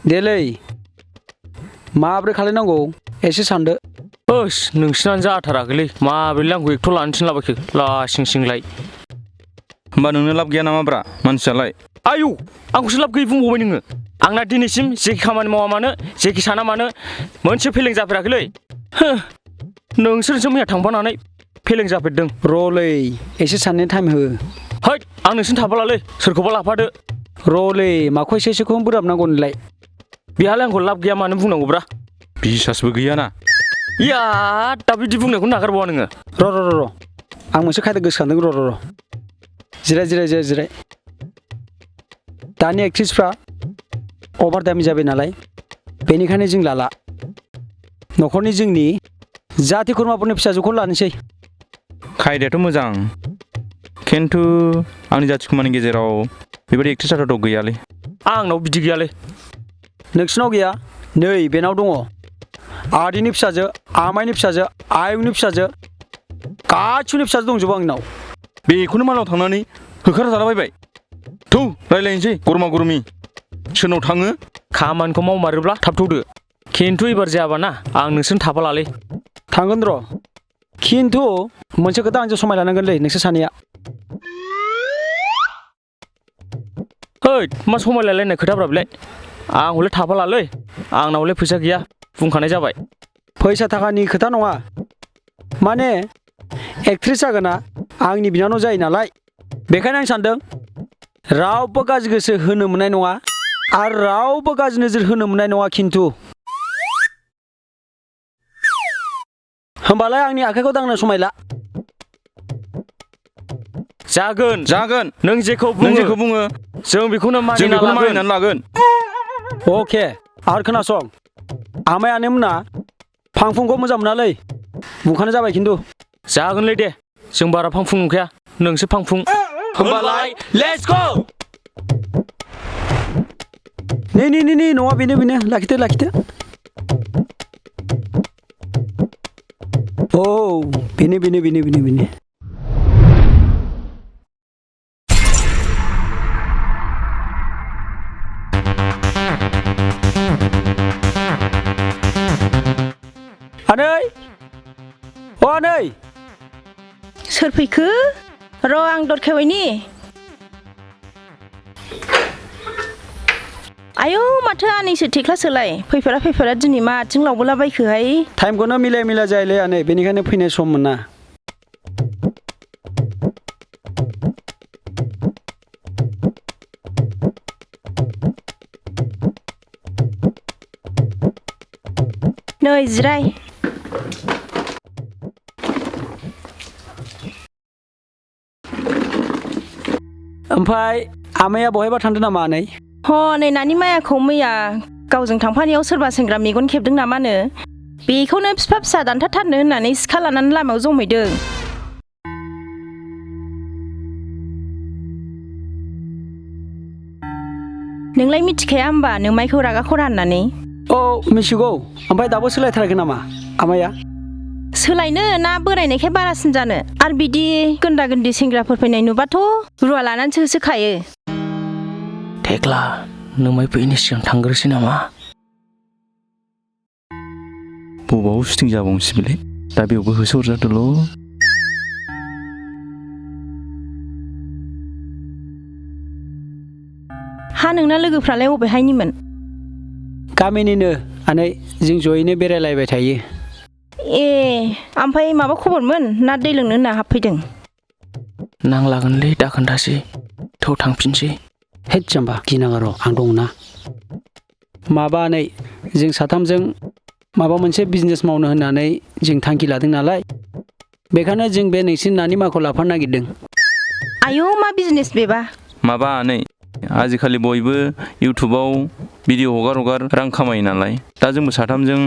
देलै माब्रै खालायनांगौ एसे सानदो। ओस नोंसिनानो जाथाराखैलै माब्रै आंखौ एक्ट' लानो थिनलाबायखो लासिं सिंलाय। होमबा नोंनो लाब गैया नामाब्रा मानसियालाय? आयौ आंखौसो लाब गैयै बुंबावबाय नोङो। आंना दिनैसिम जेखि खामानि मावा मानो जेखि साना मानो मोनसे फेलें जाफेराखैलै। नोंसोरसो मैया थांफानानै फेलें जाफेरदों। र'लै एसे साननो टाइम हो। हैद आं नोंसिनो थाफालालै सोरखौबा लाफादो। र'लै माखौ एसेखौ बोराबनांगौ नोंलाय। बेहालाय आंखौ लाब गैया मानो बुंनांगौब्रा। बिसासबो गैयाना। इया दा बिदि बुंनायखौ नागारबावा नोङो। र' आं मोनसे खायदा गोसोखांदों र'। जिराय। दानि एक्ट्रिसफ्रा अभार दामि जाबाय नालाय बेनिखायनो जों लाला। न'खरनि जोंनि जाथि खुरमाफोरनि फिसाजोखौ लानोसै। खायदायाथ' मोजां खिन्थु आंनि जाथि खुरमानि गेजेराव बेबायदि एक्ट्रिसआथ' गैयालै। आंनाव बिदि गैयालै। नोंसिनाव गैया? नै बेनाव दङ। आदैनि फिसाजो, आमाइनि फिसाजो, आयंनि फिसाजो गासिबोनि फिसाजो दंजोबो आंनाव। बेखौनो मालाव थांनानै होखार जालाबायबाय। थौ रायज्लायनोसै गरमा गरमि। सोरनाव थाङो? खामानिखौ मावमारोब्ला थाबथ'दो। खिन्थु एबार जायाबाना आं नोंसोरनो थाफालालै। थांगोन र'। खिन्थु मोनसे खोथा आंजों समाय लानांगोनलै नोंसोर सानैया। हैद मा समायलायलायनाय खोथाब्रा बेलाय। आं हले थाफालालै। आंनाव हले फैसा गैया बुंखानाय जाबाय। फैसा थाखानि खोथा नङा। माने एक्ट्रिस जागोना आंनि बिनानाव जायो नालाय बेखायनो आं सानदों रावबो गाज्रि गोसो होनो मोननाय नङा आरो रावबो गाज्रि नोजोर होनो मोननाय नङा खिन्थु। होमबालाय आंनि आखाइखौ दांनो समायला। जागोन नों जेखौ बुङो जों बेखौनो मानिनानै लागोन। अके आरो खोनासं आमाइ आनैमोना फांफुंखौ मोजां मोनालै बुंखानाय जाबाय खिन्थु। जागोनलै दे जों बारा फांफुं नंखाया नोंसो फांफुं। होमबालाय लेट्स गो। नै नङा बेनो लाखिदो। औ बेनो। आनै सोर फैखो? र' आं दर खेवैनि। आयौ माथो आनैसो थेख्लासोलाय फैफेरा दिनै मा आथिं लावबोलाबायखोहाय। टाइमखौनो मिलाया जायोलै आनै बेनिखायनो फैनाय सम मोना। नै जिराय। ओमफ्राय आमाइया बहायबा थांदों नामा आनै? नै नानि मायाखौ मैया गावजों थांफानायाव सोरबा सेंग्रा मेगन खेबदों नामानो बेखौनो बिफा फिसा दानथारनो होननानै सिखा लानानै लामायाव जमैदों। नोंलाय मिथिखाया होमबा नोमाइखौ रागा खरा होननानै? औ मिथिगौ। ओमफ्राय दाबो सोलायथाराखै नामा आमाइया? सोलायनो ना बोरायनायखाय बारासिन जानो आरो बिदि गोन्दा गोन्दी सेंग्राफोर फैनाय नुबाथ' रुवा लानानैसो होसोखायो। थेख्ला नोमाय फैयैनि सिगां थांग्रोसै नामा? बबाव सुटिं जाबावनोसै बेलाय दा बेयावबो होसोहरजादोल'। नोंना लोगोफ्रालाय अबेहायनिमोन? गामिनिनो आनै जों जयैनो बेरायलायबाय थायो। ओमफ्राय माबा खबरमोन ना दै लोंनो होनना हाबफैदों? नांलागोनलै दाखोन्थासै थौ थांफिनसै। हेद जाम्बा गिनाङा र' आं दंना। माबा नै जों साथामजों माबा मोनसे बिजनेस मावनो होननानै जों थांखि लादों नालाय बेखायनो जों बे नोंसिनि नानि माखौ लाफानो नागिरदों। आयौ मा बिजनेस बेबा? माबा नै आजिखालि बयबो इउटुबाव भिडिअ हगार रां खामायो नालाय दा जोंबो साथामजों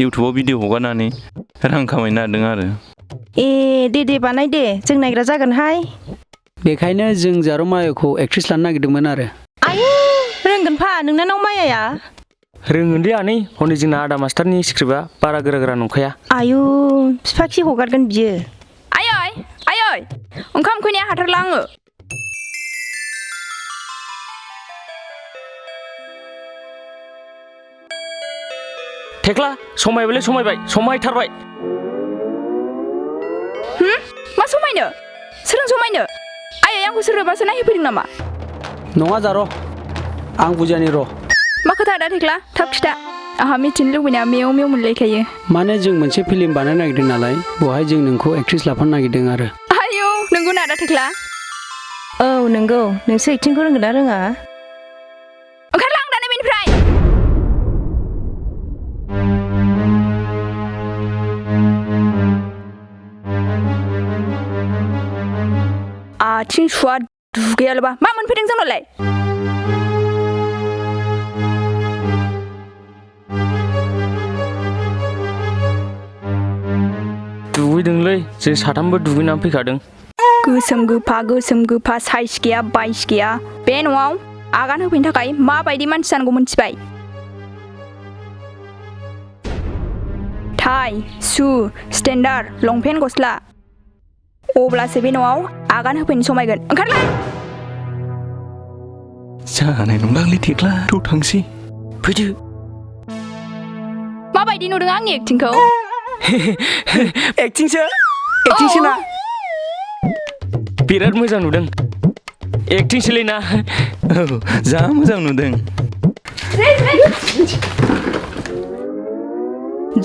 इउटुबाव भिडिअ हगारनानै रां खामायनो नागिरदों आरो। दे बानाय दे जों नायग्रा जागोनहाय। बेखायनो जों जारौ मायाखौ एक्ट्रिस लानो नागिरदोंमोन आरो। आयौ रोंगोनफा नोंनानाव मायाया? रोङोलै आनै हनै जोंना आदा मास्टारनि स्क्रिप्टआ बारा गोरा नंखाया। आयौ बिफा खि हगारगोन बियो। आयै ओंखाम उखैनाया हाथारला आङो। थेख्ला समायबायलै समायबाय समायथारबाय मा समायनो सोरजों समायनो आयै आंखौ सोरबासो नायहैफैदों नामा नङा जार' आं बुजियानि र' मा खोथा दा थेख्ला थाब खिथा आंहा मिथिनो लुबैनाया मेव मेव मोनलायखायो माने जों मोनसे फिल्म बानायनो नागिरदों नालाय बेवहाय जों नोंखौ एक्ट्रेस लाफानो नागिरदों आरो आयौ नंगौ ना दा थेख्ला औ नंगौ नोंसो एक्टिंखौ रोंगोन ना रोङा ओंखारलां दानो बेनिफ्राय आथिं सुवा दुगैयाल'बा मा मोनफैदों जोंनावलाय दुगैदोंलै जों साथामबो दुगैनानै फैखादों गोसोम गोफा साइज गैया बाइस गैया बे न'आव आगान होफैनो थाखाय माबायदि मानसि जानांगौ मोनथिबाय टाइ शु स्टेन्डार्ड लंपेन्ट गस्ला अब्लासो बे न'आव आगान होफैनो समायगोन ओंखारलां जानाय नंलालै थेख्ला थौ थांसै फैदो माबायदि नुदों आंनि एक्टिंखौ एक्टिंसो ना बिराद मोजां नुदों एक्टिंसोलै ना औ जा मोजां नुदों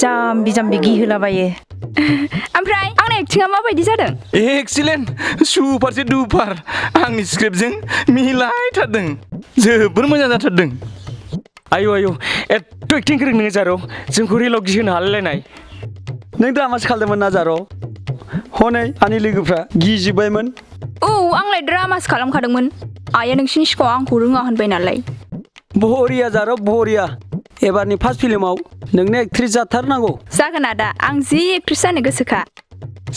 जाम्बि जाम्बि गिहोलाबायो ओमफ्राय आंना एक्टिंआ माबायदि जादों एक्सिलेन्ट सुपारसे दुपार आंनि स्क्रिप्टजों मिलायथारदों जोबोर मोजां जाथारदों आयौ आयौ एथ' एक्टिं गोरों नोङो जारौ जोंखौ रिलाव गिहोनो हालायलायनाय नों द्रामासो खालामदोंमोन ना जार' हनै आंनि लोगोफ्रा गिजोब्बायमोन औ आंलाय द्रामासो खालामखादोंमोन आइया नोंसिनि सिगाङाव आंखौ रोङा होनबाय नालाय बरिया जार' बरिया एबारनि फार्स्ट फिल्माव नोंनो एक्ट्रेस जाथारनांगौ जागोन आदा आं जि एक्ट्रेस जानो गोसोखा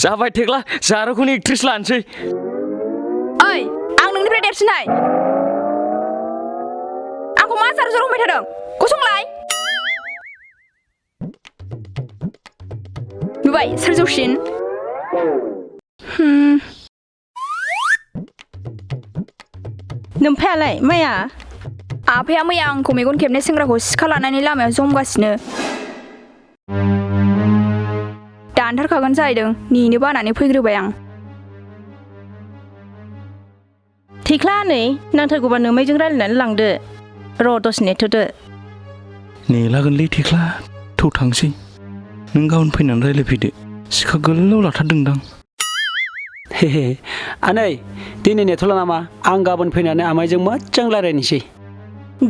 जाबाय थेख्ला जारौखौनो एक्ट्रेस लानोसै ओइ आं नोंनिफ्राय देरसिनहाय आंखौ मा जार जार होनबाय थादों गसंलाय नुबाय सोर जौसिन नोमफायालाय माया आफाया मैया आंखौ मेगन खेबनाय सेंग्राखौ सिखा लानानै लामायाव जमगासिनो दानथारखागोन जाहैदों नेनो बानानै फैग्रोबाय आं थेख्ला नै नांथारगौबा नोमायजों रायलायनानै लांदो र' दसे नेथ'दो नेलागोनलै थेख्ला थौ थांसै नों गाबोन फैनानै रायलायफैदो सिखा गोलाव लाथारदोंदां हे आनै दिनै नेथ'ला नामा आं गाबोन फैनानै आमाइजों मोजां रायलायनोसै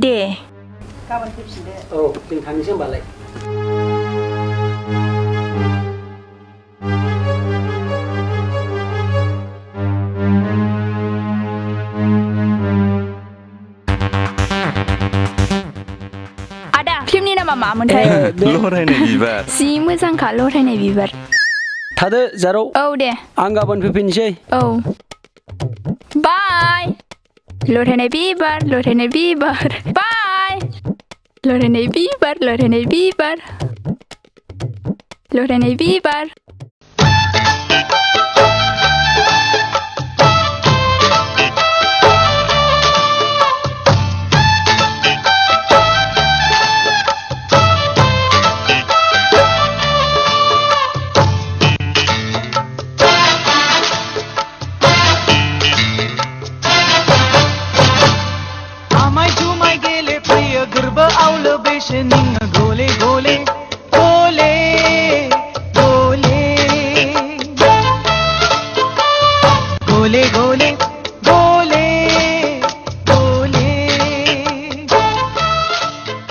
दे औ जों थांनोसै होमबालाय आदा फिल्मनि नामा मामोनथाय लरायनाय बिबार जि मोजांखा लरायनाय बिबार थादो जारौ औ दे आं गाबोन फैफिनसै औ बाय लरायनाय बिबार बाय लरायनाय बिबार